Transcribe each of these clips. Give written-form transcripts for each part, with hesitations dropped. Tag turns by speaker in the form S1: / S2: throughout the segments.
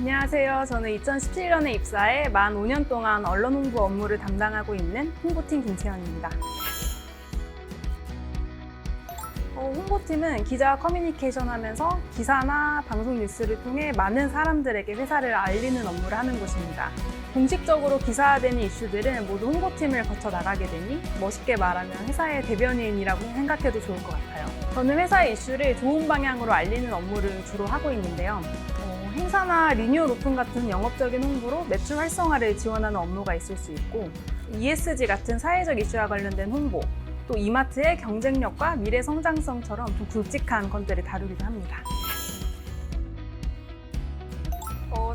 S1: 안녕하세요. 저는 2017년에 입사해 만 5년 동안 언론 홍보 업무를 담당하고 있는 홍보팀 김채연입니다. 홍보팀은 기자 커뮤니케이션 하면서 기사나 방송 뉴스를 통해 많은 사람들에게 회사를 알리는 업무를 하는 곳입니다. 공식적으로 기사화되는 이슈들은 모두 홍보팀을 거쳐 나가게 되니 멋있게 말하면 회사의 대변인이라고 생각해도 좋을 것 같아요. 저는 회사의 이슈를 좋은 방향으로 알리는 업무를 주로 하고 있는데요. 행사나 리뉴얼 오픈 같은 영업적인 홍보로 매출 활성화를 지원하는 업무가 있을 수 있고, ESG 같은 사회적 이슈와 관련된 홍보, 또 이마트의 경쟁력과 미래 성장성처럼 좀 굵직한 건들을 다루기도 합니다.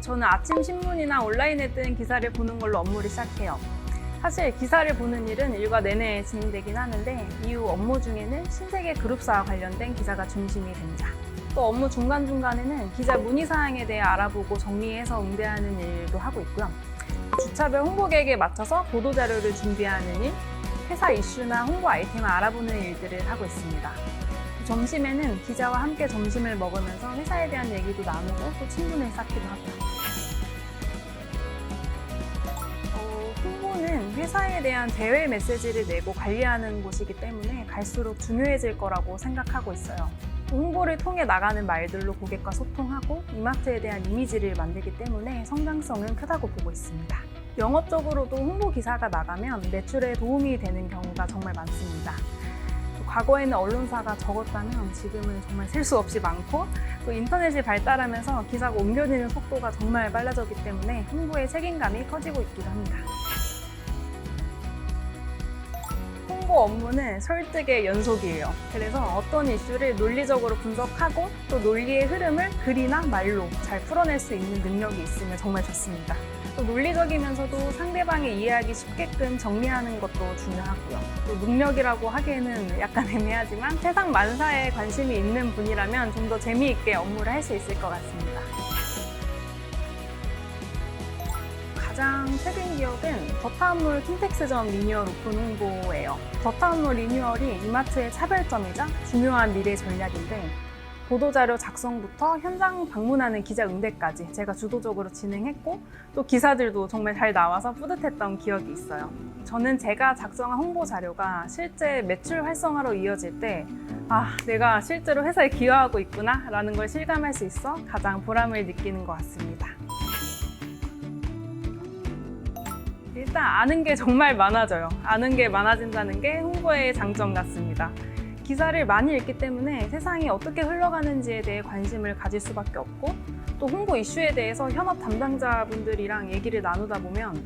S1: 저는 아침 신문이나 온라인에 뜬 기사를 보는 걸로 업무를 시작해요. 사실 기사를 보는 일은 일과 내내 진행되긴 하는데, 이후 업무 중에는 신세계 그룹사와 관련된 기사가 중심이 됩니다. 또 업무 중간중간에는 기자 문의사항에 대해 알아보고 정리해서 응대하는 일도 하고 있고요. 주차별 홍보 계획에 맞춰서 보도자료를 준비하는 일, 회사 이슈나 홍보 아이템을 알아보는 일들을 하고 있습니다. 점심에는 기자와 함께 점심을 먹으면서 회사에 대한 얘기도 나누고 또 친분을 쌓기도 하고요. 홍보는 회사에 대한 대외 메시지를 내고 관리하는 곳이기 때문에 갈수록 중요해질 거라고 생각하고 있어요. 홍보를 통해 나가는 말들로 고객과 소통하고 이마트에 대한 이미지를 만들기 때문에 성장성은 크다고 보고 있습니다. 영업적으로도 홍보 기사가 나가면 매출에 도움이 되는 경우가 정말 많습니다. 과거에는 언론사가 적었다면 지금은 정말 셀 수 없이 많고, 또 인터넷이 발달하면서 기사가 옮겨지는 속도가 정말 빨라졌기 때문에 홍보의 책임감이 커지고 있기도 합니다. 홍보 업무는 설득의 연속이에요. 그래서 어떤 이슈를 논리적으로 분석하고 또 논리의 흐름을 글이나 말로 잘 풀어낼 수 있는 능력이 있으면 정말 좋습니다. 또 논리적이면서도 상대방이 이해하기 쉽게끔 정리하는 것도 중요하고요. 또 능력이라고 하기에는 약간 애매하지만 세상 만사에 관심이 있는 분이라면 좀 더 재미있게 업무를 할 수 있을 것 같습니다. 가장 최근 기억은 더타운몰 킨텍스점 리뉴얼 오픈 홍보예요. 더타운몰 리뉴얼이 이마트의 차별점이자 중요한 미래 전략인데, 보도자료 작성부터 현장 방문하는 기자 응대까지 제가 주도적으로 진행했고, 또 기사들도 정말 잘 나와서 뿌듯했던 기억이 있어요. 저는 제가 작성한 홍보 자료가 실제 매출 활성화로 이어질 때 내가 실제로 회사에 기여하고 있구나 라는 걸 실감할 수 있어 가장 보람을 느끼는 것 같습니다. 일단 아는 게 정말 많아져요. 아는 게 많아진다는 게 홍보의 장점 같습니다. 기사를 많이 읽기 때문에 세상이 어떻게 흘러가는지에 대해 관심을 가질 수밖에 없고, 또 홍보 이슈에 대해서 현업 담당자분들이랑 얘기를 나누다 보면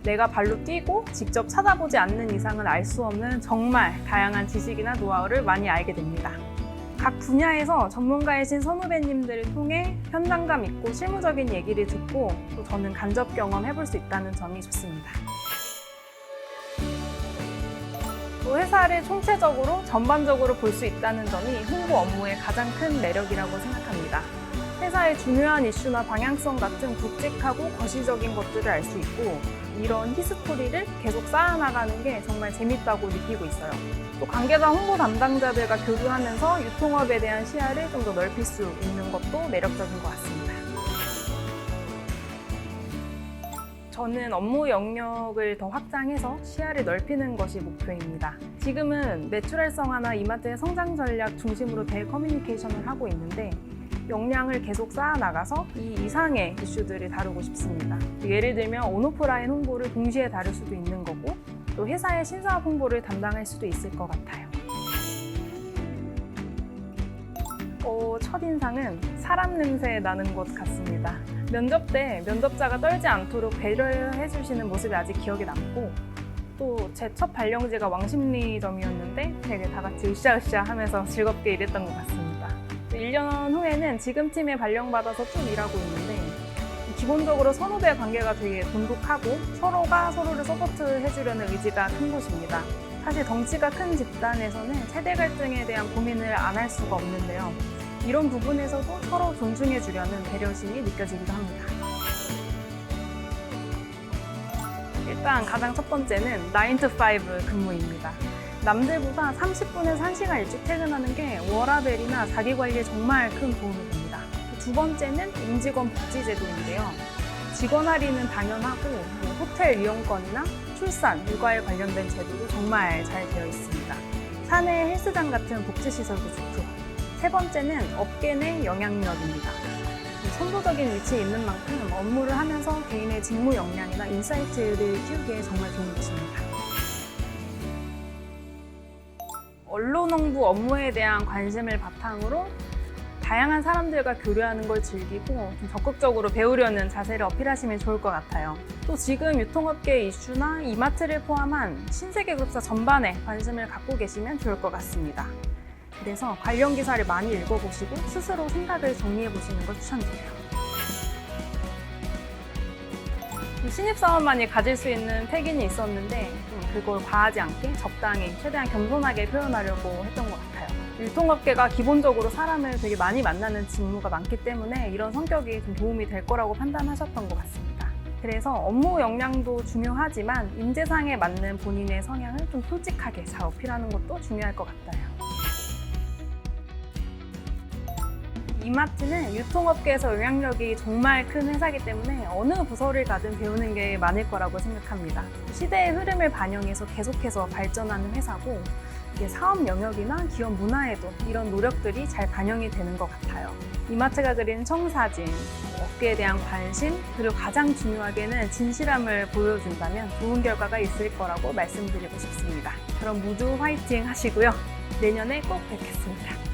S1: 내가 발로 뛰고 직접 찾아보지 않는 이상은 알 수 없는 정말 다양한 지식이나 노하우를 많이 알게 됩니다. 각 분야에서 전문가이신 선후배님들을 통해 현장감 있고 실무적인 얘기를 듣고 또 저는 간접 경험해볼 수 있다는 점이 좋습니다. 또 회사를 총체적으로 전반적으로 볼 수 있다는 점이 홍보 업무의 가장 큰 매력이라고 생각합니다. 회사의 중요한 이슈나 방향성 같은 굵직하고 거시적인 것들을 알 수 있고, 이런 히스토리를 계속 쌓아나가는 게 정말 재밌다고 느끼고 있어요. 또 관계자 홍보 담당자들과 교류하면서 유통업에 대한 시야를 좀 더 넓힐 수 있는 것도 매력적인 것 같습니다. 저는 업무 영역을 더 확장해서 시야를 넓히는 것이 목표입니다. 지금은 매출 활성화나 이마트의 성장 전략 중심으로 대커뮤니케이션을 하고 있는데, 역량을 계속 쌓아나가서 이 이상의 이슈들을 다루고 싶습니다. 예를 들면 온오프라인 홍보를 동시에 다룰 수도 있는 거고, 또 회사의 신사업 홍보를 담당할 수도 있을 것 같아요. 첫인상은 사람 냄새 나는 것 같습니다. 면접 때 면접자가 떨지 않도록 배려해 주시는 모습이 아직 기억에 남고, 또 제 첫 발령지가 왕십리점이었는데 되게 다 같이 으쌰으쌰 하면서 즐겁게 일했던 것 같습니다. 1년 후에는 지금 팀에 발령받아서 쭉 일하고 있는데, 기본적으로 선후배 관계가 되게 돈독하고 서로가 서로를 서포트해주려는 의지가 큰 곳입니다. 사실 덩치가 큰 집단에서는 세대 갈등에 대한 고민을 안 할 수가 없는데요. 이런 부분에서도 서로 존중해주려는 배려심이 느껴지기도 합니다. 일단 가장 첫 번째는 9 to 5 근무입니다. 남들보다 30분에서 1시간 일찍 퇴근하는 게 워라밸이나 자기관리에 정말 큰 도움이 됩니다. 두 번째는 임직원 복지제도인데요. 직원 할인은 당연하고 호텔 이용권이나 출산, 육아에 관련된 제도도 정말 잘 되어 있습니다. 사내 헬스장 같은 복지시설도 좋고요. 세 번째는 업계 내 영향력입니다. 선도적인 위치에 있는 만큼 업무를 하면서 개인의 직무 역량이나 인사이트를 키우기에 정말 좋은 곳입니다. 언론 홍보 업무에 대한 관심을 바탕으로 다양한 사람들과 교류하는 걸 즐기고 좀 적극적으로 배우려는 자세를 어필하시면 좋을 것 같아요. 또 지금 유통업계 이슈나 이마트를 포함한 신세계급사 전반에 관심을 갖고 계시면 좋을 것 같습니다. 그래서 관련 기사를 많이 읽어보시고 스스로 생각을 정리해보시는 걸 추천드려요. 신입사원만이 가질 수 있는 패기는 있었는데 그걸 과하지 않게 적당히 최대한 겸손하게 표현하려고 했던 것 같아요. 유통업계가 기본적으로 사람을 되게 많이 만나는 직무가 많기 때문에 이런 성격이 좀 도움이 될 거라고 판단하셨던 것 같습니다. 그래서 업무 역량도 중요하지만 인재상에 맞는 본인의 성향을 좀 솔직하게 잘 어필하는 것도 중요할 것 같아요. 이마트는 유통업계에서 영향력이 정말 큰 회사이기 때문에 어느 부서를 가든 배우는 게 많을 거라고 생각합니다. 시대의 흐름을 반영해서 계속해서 발전하는 회사고 이게 사업 영역이나 기업 문화에도 이런 노력들이 잘 반영이 되는 것 같아요. 이마트가 그린 청사진, 업계에 대한 관심, 그리고 가장 중요하게는 진실함을 보여준다면 좋은 결과가 있을 거라고 말씀드리고 싶습니다. 그럼 모두 화이팅 하시고요. 내년에 꼭 뵙겠습니다.